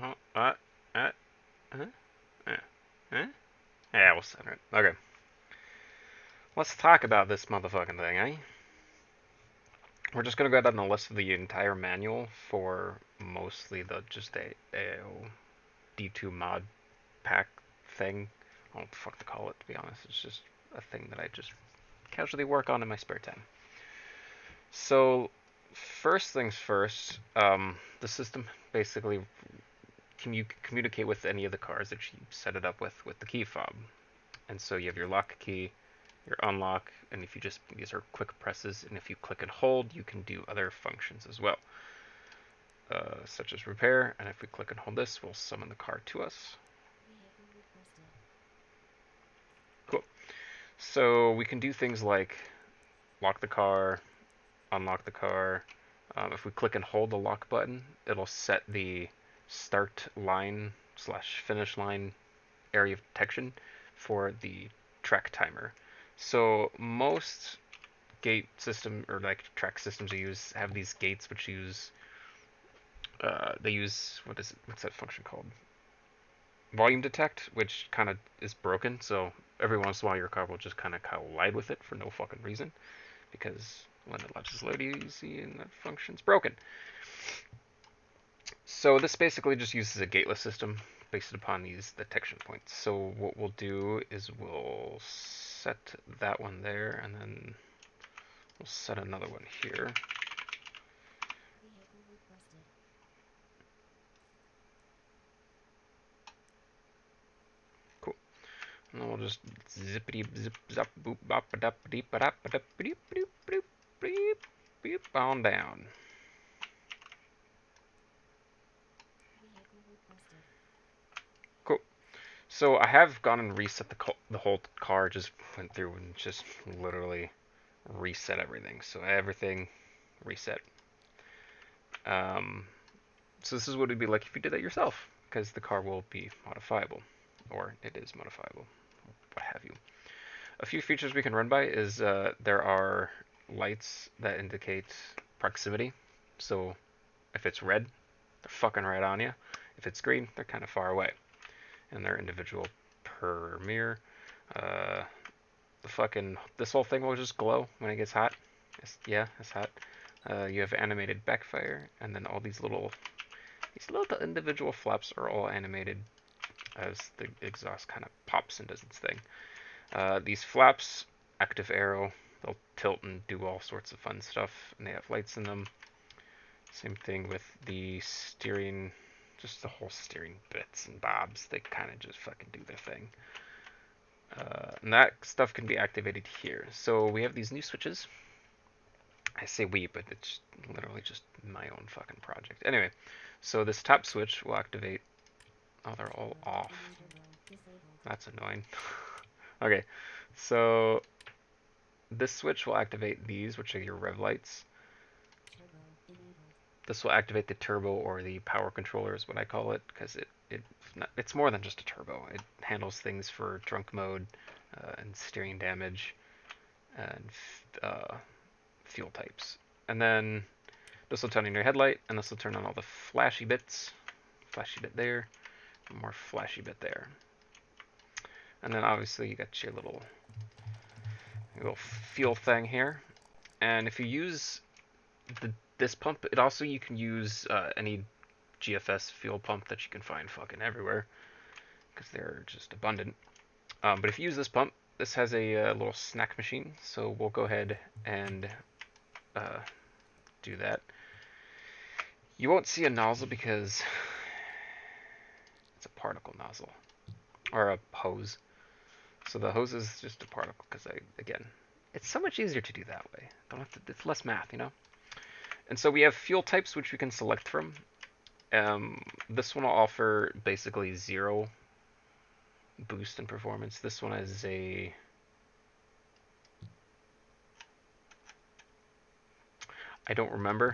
Oh, uh, uh, uh, Yeah, we'll center it. Okay. Let's talk about this motherfucking thing, eh? We're just gonna go down the list of the entire manual for mostly the just a D2 mod pack thing. I don't know what the fuck to call it, to be honest. It's just a thing that I just casually work on in my spare time. So, first things first, the system basically can you communicate with any of the cars that you set it up with the key fob. And so you have your lock key, your unlock, and if you just, these are quick presses, and if you click and hold, you can do other functions as well, such as repair, and if we click and hold this, we'll summon the car to us. Cool. So we can do things like lock the car, unlock the car. If we click and hold the lock button, it'll set the start line slash finish line area of detection for the track timer. So most gate system or like track systems you use have these gates which use they use what's that function called? Volume detect, which kind of is broken. So every once in a while your car will just kind of collide with it for no fucking reason because when it latches load easy and that function's broken. So this basically just uses a gateless system based upon these detection points. So what we'll do is we'll set that one there, and then we'll set another one here. Cool. And then we'll just zippity zip zap boop bop ba dap deep ba dap ba dap beep beep beep beep beep on down. Cool. So I have gone and reset the whole car. Just went through and just literally reset everything. So everything reset. Um, so this is what it'd be like if you did that yourself, because the car will be modifiable, or it is modifiable, what have you. A few features we can run by is there are lights that indicate proximity. So if it's red, they're fucking right on you. If it's green, they're kind of far away, and they're individual per mirror. Uh, this whole thing will just glow when it gets hot. It's hot. You have animated backfire, and then all these little individual flaps are all animated as the exhaust kind of pops and does its thing. These flaps, active arrow, they'll tilt and do all sorts of fun stuff, and they have lights in them. Same thing with the steering, just the whole steering bits and bobs. They kind of just fucking do their thing. And that stuff can be activated here. So we have these new switches. I say we, but it's literally just my own fucking project. Anyway, so this top switch will activate. Oh, they're all off. That's annoying. Okay, so this switch will activate these, which are your rev lights. This will activate the turbo, or the power controller is what I call it, because it's more than just a turbo. It handles things for drunk mode and steering damage and fuel types. And then this will turn on your headlight, and this will turn on all the flashy bits. Flashy bit there, more flashy bit there. And then obviously you got your little fuel thing here. And if you use this pump, you can use any GFS fuel pump that you can find fucking everywhere, because they're just abundant. But if you use this pump, this has a little snack machine, so we'll go ahead and do that. You won't see a nozzle because it's a particle nozzle, or a hose. So the hose is just a particle, because again, it's so much easier to do that way. Don't have to, it's less math, you know? And so we have fuel types which we can select from. This one will offer basically 0 boost in performance. This one is I don't remember.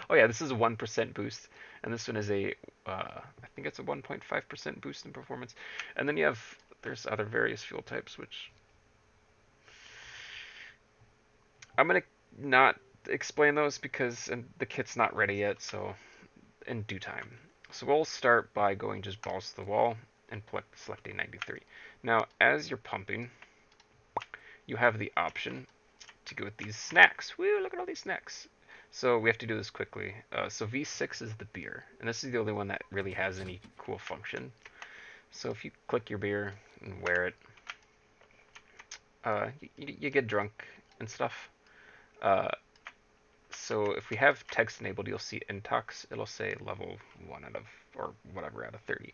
Oh yeah, this is a 1% boost, and this one is I think it's a 1.5% boost in performance. And then there's other various fuel types, which I'm gonna not explain those because the kit's not ready yet, so in due time. So we'll start by going just balls to the wall and selecting 93. Now, as you're pumping, you have the option to go with these snacks. Woo, look at all these snacks. So we have to do this quickly. So V6 is the beer, and this is the only one that really has any cool function. So if you click your beer and wear it, you get drunk and stuff. Uh, so if we have text enabled, you'll see intox. It'll say level 1 out of, or whatever, out of 30.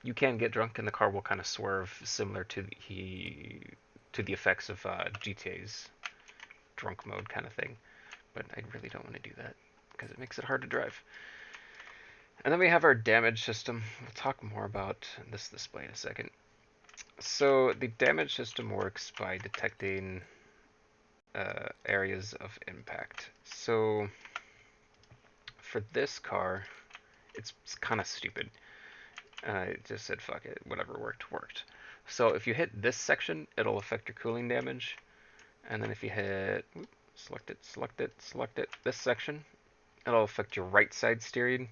You can get drunk, and the car will kind of swerve, similar to the effects of GTA's drunk mode kind of thing. But I really don't want to do that because it makes it hard to drive. And then we have our damage system. We'll talk more about this display in a second. So the damage system works by detecting areas of impact. So for this car, it's kind of stupid. It just said fuck it, whatever worked, worked. So if you hit this section, it'll affect your cooling damage. And then if you hit, select it, this section, it'll affect your right side steering.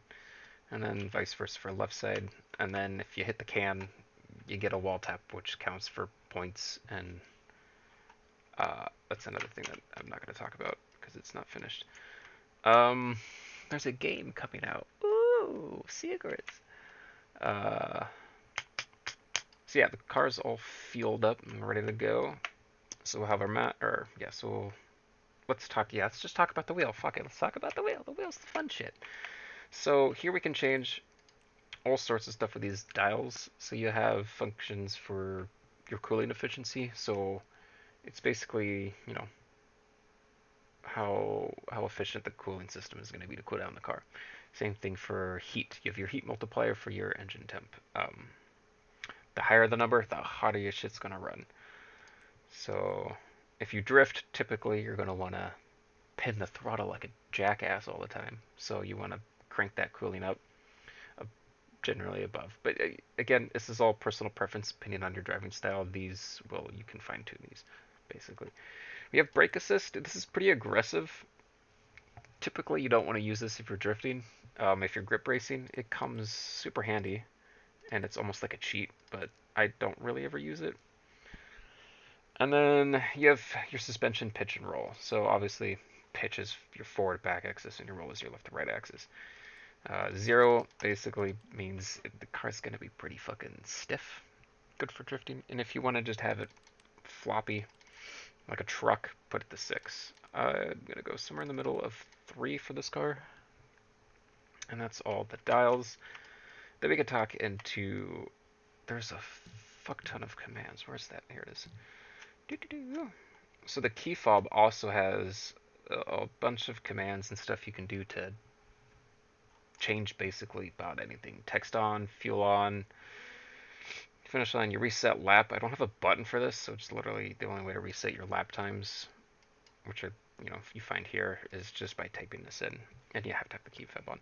And then vice versa for left side. And then if you hit the can, you get a wall tap, which counts for points. And that's another thing that I'm not going to talk about because it's not finished. There's a game coming out. Ooh, secrets. So yeah, the car's all fueled up and ready to go. So we'll have our let's just talk about the wheel. Fuck it, let's talk about the wheel. The wheel's the fun shit. So here we can change all sorts of stuff with these dials. So you have functions for your cooling efficiency. So it's basically, how efficient the cooling system is going to be to cool down the car. Same thing for heat. You have your heat multiplier for your engine temp. The higher the number, the hotter your shit's going to run. So if you drift, typically you're going to want to pin the throttle like a jackass all the time. So you want to crank that cooling up, generally above. But again, this is all personal preference depending on your driving style. You can fine tune these, basically. We have brake assist. This is pretty aggressive. Typically, you don't want to use this if you're drifting. If you're grip racing, it comes super handy, and it's almost like a cheat, but I don't really ever use it. And then you have your suspension pitch and roll. So obviously, pitch is your forward back axis, and your roll is your left to right axis. 0 basically means the car's going to be pretty fucking stiff. Good for drifting. And if you want to just have it floppy, like a truck, put it to 6. I'm going to go somewhere in the middle of 3 for this car. And that's all the dials. Then we can talk into... There's a fuck ton of commands. Where's that? Here it is. So the key fob also has a bunch of commands and stuff you can do to change basically about anything. Text on, fuel on, finish line, you reset lap. I don't have a button for this, so it's literally the only way to reset your lap times, which are, you find here, is just by typing this in. And you have to have the key fob on.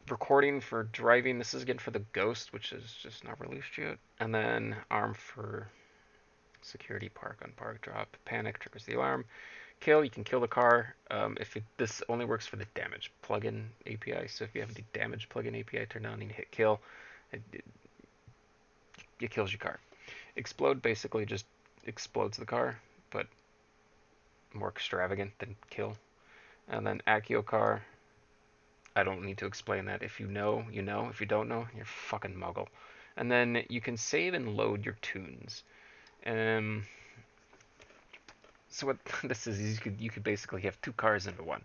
Recording for driving, this is again for the Ghost, which is just not released yet. And then arm for security, park, unpark, drop, panic, triggers the alarm. Kill, you can kill the car. This only works for the damage plugin API. So if you have the damage plugin API turned on and you hit kill, it kills your car. Explode basically just explodes the car, but more extravagant than kill. And then Accio car, I don't need to explain that. If you know, you know. If you don't know, you're fucking muggle. And then you can save and load your tunes. So what this is you could basically have 2 cars into one,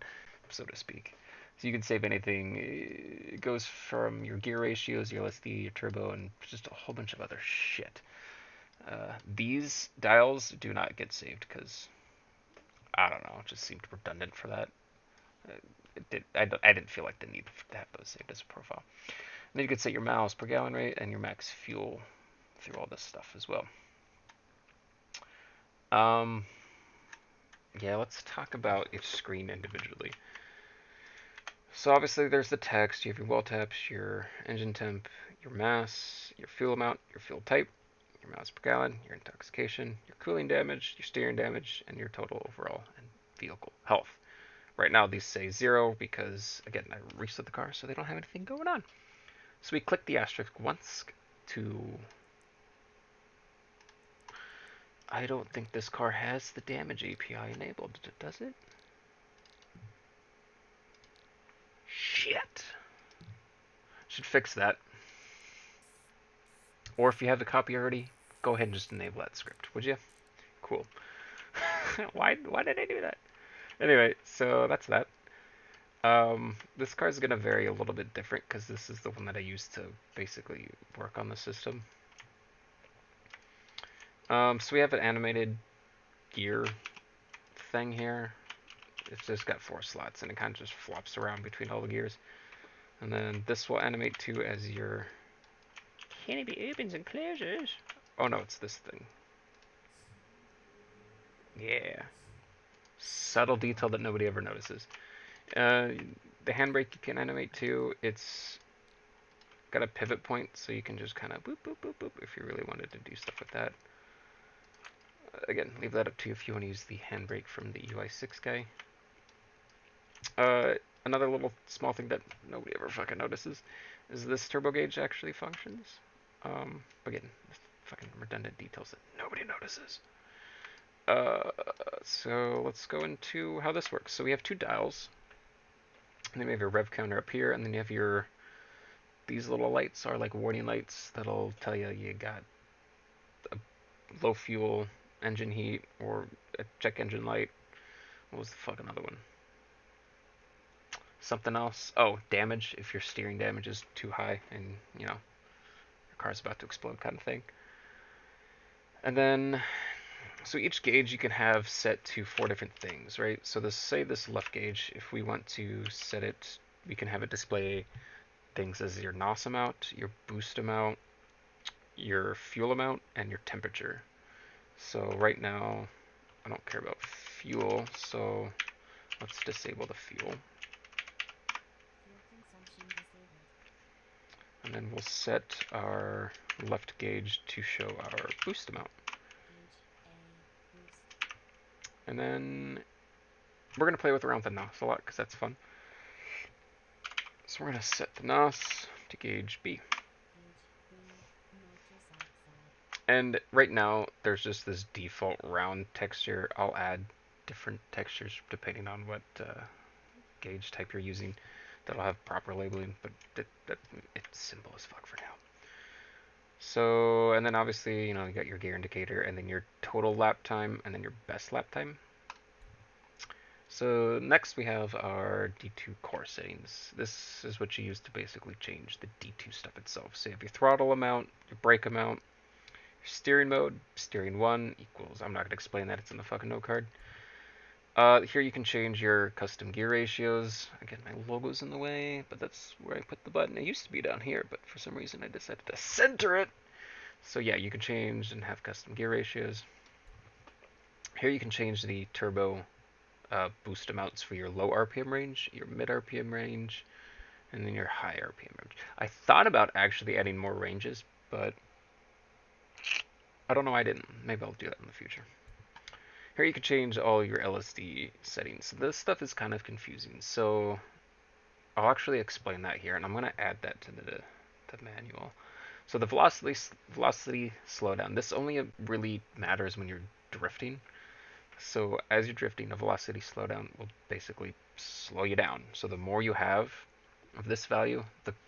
so to speak. So you can save anything. It goes from your gear ratios, your LSD, your turbo, and just a whole bunch of other shit. These dials do not get saved because, I don't know, it just seemed redundant for that. I didn't feel like the need to have those saved as a profile. And then you can set your miles per gallon rate and your max fuel through all this stuff as well. Yeah, let's talk about each screen individually. So obviously there's the text, you have your wall taps, your engine temp, your mass, your fuel amount, your fuel type, your miles per gallon, your intoxication, your cooling damage, your steering damage, and your total overall and vehicle health. Right now these say 0 because, again, I reset the car so they don't have anything going on. So we click the asterisk once to... I don't think this car has the damage API enabled, does it? Shit. Should fix that. Or if you have the copy already, go ahead and just enable that script, would you? Cool. why did I do that? Anyway, so that's that. This car is going to vary a little bit different because this is the one that I used to basically work on the system. So we have an animated gear thing here. It's just got 4 slots and it kind of just flops around between all the gears. And then this will animate too as your canopy opens and closes. Oh no, it's this thing. Yeah. Subtle detail that nobody ever notices. The handbrake you can animate too. It's got a pivot point, so you can just kind of boop, boop, boop, boop if you really wanted to do stuff with that. Again, leave that up to you if you want to use the handbrake from the UI6 guy. Another little small thing that nobody ever fucking notices is this turbo gauge actually functions. Again, fucking redundant details that nobody notices. So let's go into how this works. So we have 2 dials, and then we have your rev counter up here, and then you have your, these little lights are like warning lights that'll tell you you got a low fuel engine heat or a check engine light. What was the fucking other one? Something else. Oh, damage, if your steering damage is too high and, you know, your car's about to explode kind of thing. And then, so each gauge you can have set to 4 different things, right? So this, say this left gauge, if we want to set it, we can have it display things as your NOS amount, your boost amount, your fuel amount, and your temperature. So right now, I don't care about fuel, so let's disable the fuel. And then we'll set our left gauge to show our boost amount. And then we're going to play with around the NOS a lot because that's fun. So we're going to set the NOS to gauge B. And right now there's just this default round texture. I'll add different textures depending on what gauge type you're using that'll have proper labeling, but it's simple as fuck for now. So, and then obviously, you know, you got your gear indicator and then your total lap time and then your best lap time. So next we have our D2 core settings. This is what you use to basically change the D2 stuff itself. So you have your throttle amount, your brake amount, your steering mode, steering 1 equals, I'm not going to explain that, it's in the fucking note card. Here you can change your custom gear ratios. Again, my logo's in the way, but that's where I put the button. It used to be down here, but for some reason I decided to center it. So yeah, you can change and have custom gear ratios. Here you can change the turbo boost amounts for your low RPM range, your mid RPM range, and then your high RPM range. I thought about actually adding more ranges, but I don't know why I didn't. Maybe I'll do that in the future. Here you can change all your LSD settings. This stuff is kind of confusing, so I'll actually explain that here, and I'm going to add that to the manual. So the velocity slowdown, this only really matters when you're drifting. So as you're drifting, the velocity slowdown will basically slow you down. So the more you have of this value,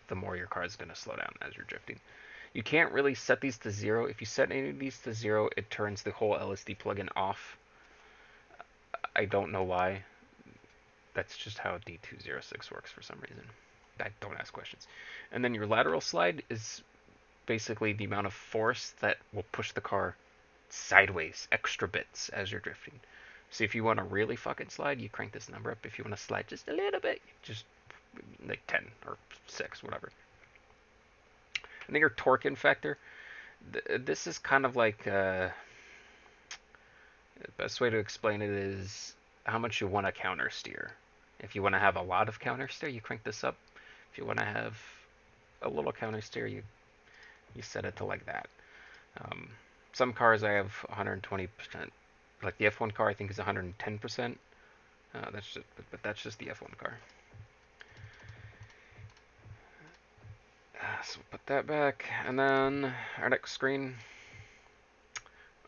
the more your car is going to slow down as you're drifting. You can't really set these to 0. If you set any of these to 0, it turns the whole LSD plugin off. I don't know why. That's just how D206 works for some reason. Don't ask questions. And then your lateral slide is basically the amount of force that will push the car sideways, extra bits as you're drifting. So if you want to really fucking slide, you crank this number up. If you want to slide just a little bit, just like 10 or 6, whatever. And then your torque in factor. This is kind of like the best way to explain it is how much you want to counter steer. If you want to have a lot of counter steer, you crank this up. If you want to have a little counter steer, you set it to like that. Some cars I have 120%. Like the F1 car I think is 110%. That's just the F1 car. So we'll put that back, and then our next screen.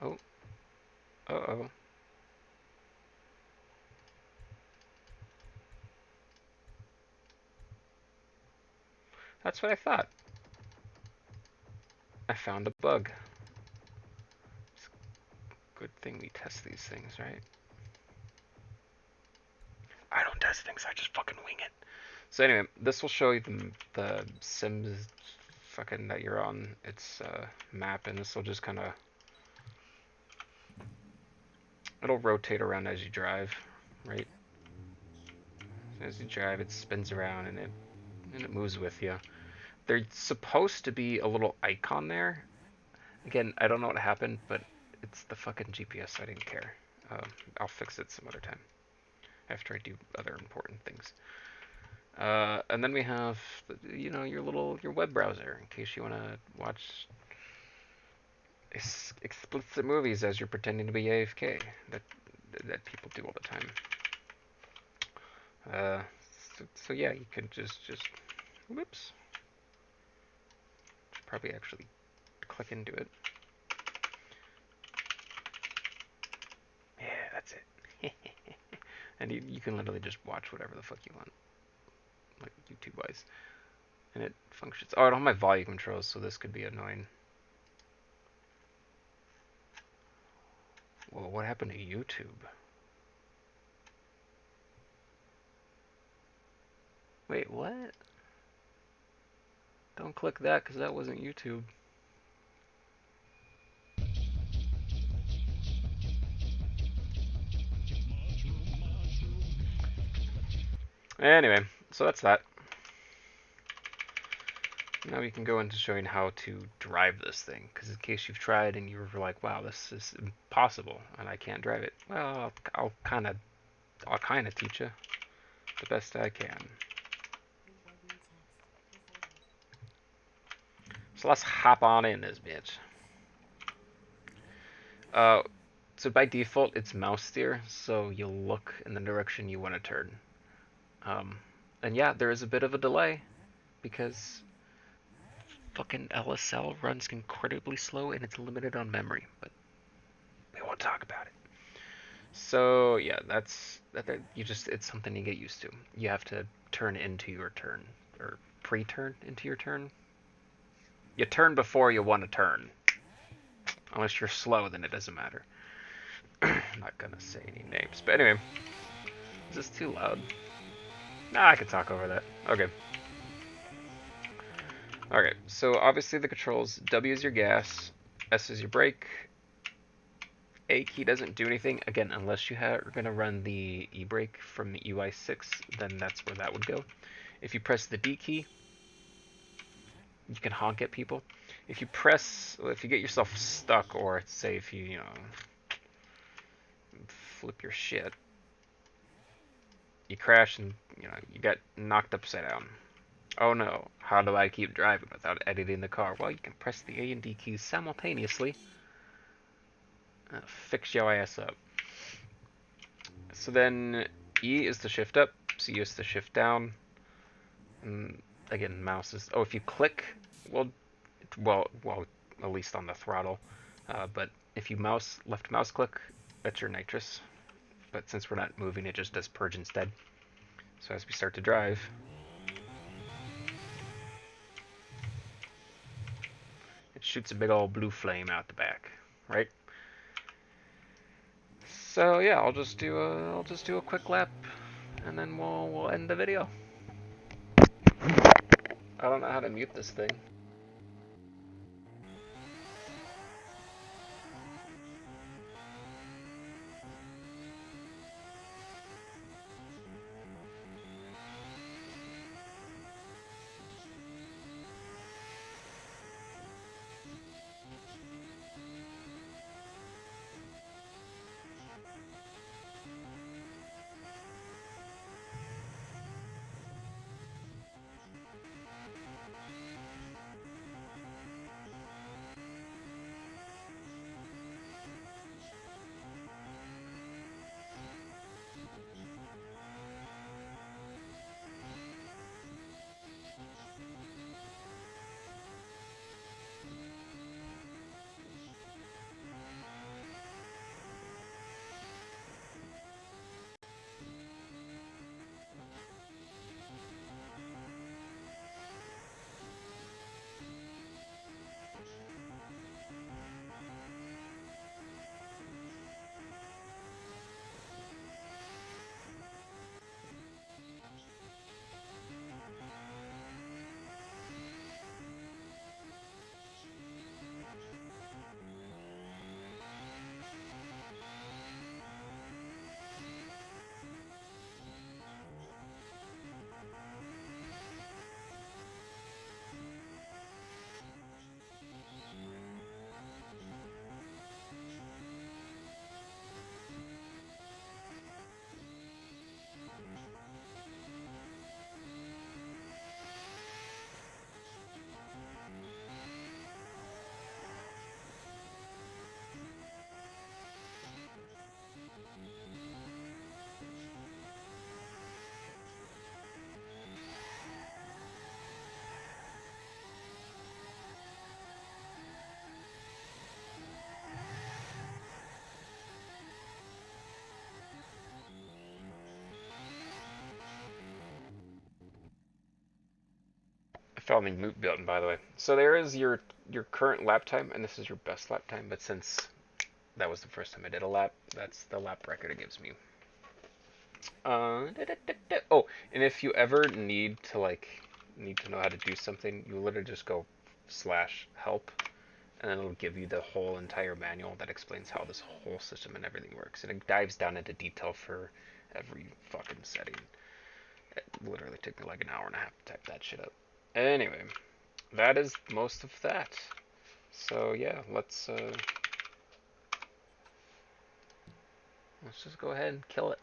Oh, uh-oh. That's what I thought. I found a bug. It's a good thing we test these things, right? I don't test things, I just fucking wing it. So anyway, this will show you the Sims fucking that you're on its map, and this will just kind of, it'll rotate around as you drive, right? As you drive, it spins around and it moves with you. There's supposed to be a little icon there. Again, I don't know what happened, but it's the fucking GPS. I didn't care. I'll fix it some other time after I do other important things. And then we have, you know, your web browser in case you want to watch explicit movies as you're pretending to be AFK. That people do all the time. So yeah, you could just whoops. Should probably actually click into it. Yeah, that's it. And you can literally just watch whatever the fuck you want, like YouTube wise, and it functions. Oh, I don't have my volume controls, so this could be annoying. Well, what happened to YouTube? Wait, what? Don't click that because that wasn't YouTube. Anyway, so that's that. Now we can go into showing how to drive this thing, because in case you've tried and you were like, wow, this is impossible and I can't drive it. Well, I'll kind of teach you the best I can. So let's hop on in this bitch. So by default, it's mouse steer, so you'll look in the direction you want to turn. And yeah, there is a bit of a delay because fucking LSL runs incredibly slow and it's limited on memory, but we won't talk about it. So yeah, it's something you get used to. You have to turn into your turn, or pre-turn into your turn. You turn before you want to turn. Unless you're slow, then it doesn't matter. I'm not gonna say any names, but anyway, is this too loud? Nah, I can talk over that. Okay. Okay, so obviously the controls, W is your gas, S is your brake, A key doesn't do anything, again, unless you are going to run the e-brake from the UI6, then that's where that would go. If you press the D key, you can honk at people. If you get yourself stuck, or say if you flip your shit, you crash and, you get knocked upside down. Oh no, how do I keep driving without editing the car? Well, you can press the A and D keys simultaneously. Fix your ass up. So then E is to shift up, C is to shift down. And again, mouse is. Oh, if you click, well, at least on the throttle. But if you left mouse click, that's your nitrous. But since we're not moving, it just does purge instead. So as we start to drive, it shoots a big old blue flame out the back, right? So yeah, I'll just do a quick lap, and then we'll end the video. I don't know how to mute this thing. found the mute button, by the way. So there is your current lap time, and this is your best lap time. But since that was the first time I did a lap, that's the lap record it gives me. Oh, and if you ever need to know how to do something, you literally just go /help, and then it'll give you the whole entire manual that explains how this whole system and everything works, and it dives down into detail for every fucking setting. It literally took me like an hour and a half to type that shit up. Anyway, that is most of that. So yeah, let's just go ahead and kill it.